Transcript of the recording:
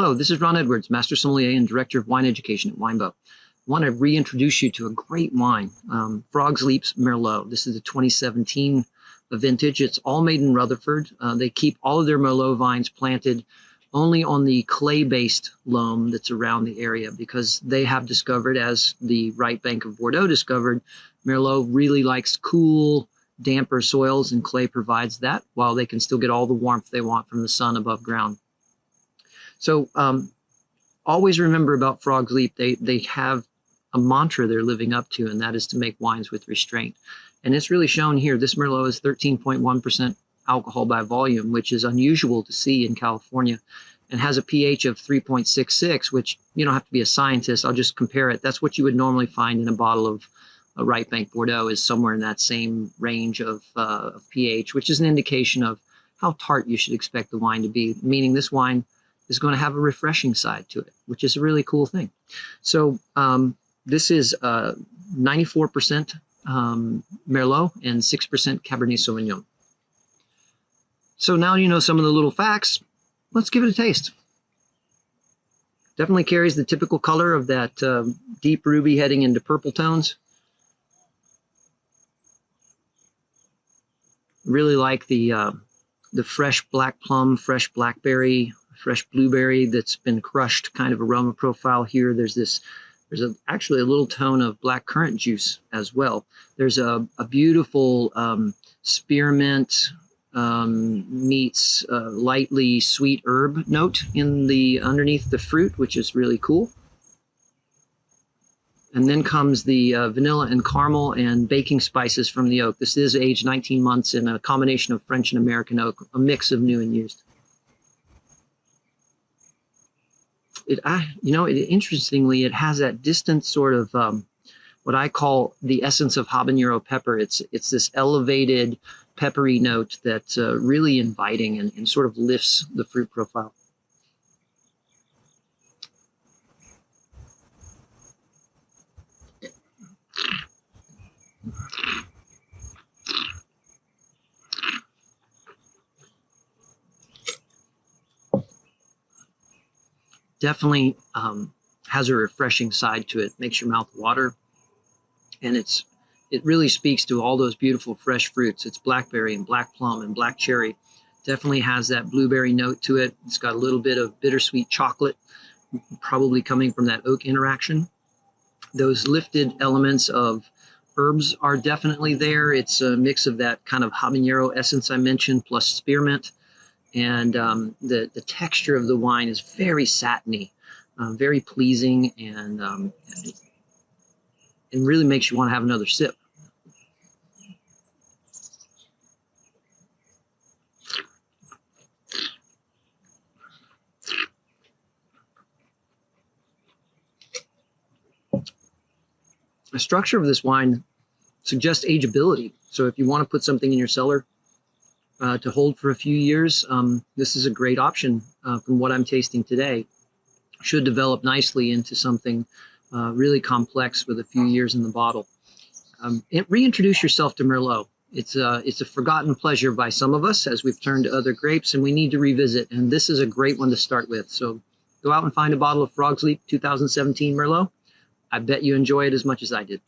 Hello, this is Ron Edwards, Master Sommelier and Director of Wine Education at WineBow. I want to reintroduce you to a great wine, Frog's Leap's Merlot. This is the 2017 vintage. It's all made in Rutherford. They keep all of their Merlot vines planted only on the clay-based loam that's around the area because they have discovered, as the right bank of Bordeaux discovered, Merlot really likes cool, damper soils, and clay provides that while they can still get all the warmth they want from the sun above ground. So always remember about Frog's Leap, they have a mantra they're living up to, and that is to make wines with restraint. And it's really shown here. This Merlot is 13.1% alcohol by volume, which is unusual to see in California, and has a pH of 3.66, which you don't have to be a scientist. I'll just compare it. That's what you would normally find in a bottle of a right bank Bordeaux, is somewhere in that same range of pH, which is an indication of how tart you should expect the wine to be, meaning this wine is going to have a refreshing side to it, which is a really cool thing. So this is 94% Merlot and 6% Cabernet Sauvignon. So now you know some of the little facts. Let's give it a taste. Definitely carries the typical color of that deep ruby heading into purple tones. Really like the fresh black plum, fresh blackberry, fresh blueberry that's been crushed kind of aroma profile here. There's actually a little tone of black currant juice as well. There's a beautiful spearmint meets lightly sweet herb note in the underneath the fruit, which is really cool. And then comes the vanilla and caramel and baking spices from the oak. This is aged 19 months in a combination of French and American oak, a mix of new and used. Interestingly, it has that distant sort of what I call the essence of habanero pepper. It's this elevated peppery note that's really inviting and sort of lifts the fruit profile. Definitely has a refreshing side to it. Makes your mouth water, and it really speaks to all those beautiful fresh fruits. It's blackberry and black plum and black cherry. Definitely has that blueberry note to it. It's got a little bit of bittersweet chocolate, probably coming from that oak interaction. Those lifted elements of herbs are definitely there. It's a mix of that kind of habanero essence I mentioned, plus spearmint. And the texture of the wine is very satiny, very pleasing, and really makes you want to have another sip. The structure of this wine suggests ageability. So if you want to put something in your cellar to hold for a few years, this is a great option from what I'm tasting today. Should develop nicely into something really complex with a few years in the bottle. Reintroduce yourself to Merlot. It's a forgotten pleasure by some of us as we've turned to other grapes, and we need to revisit. And this is a great one to start with. So go out and find a bottle of Frog's Leap 2017 Merlot. I bet you enjoy it as much as I did.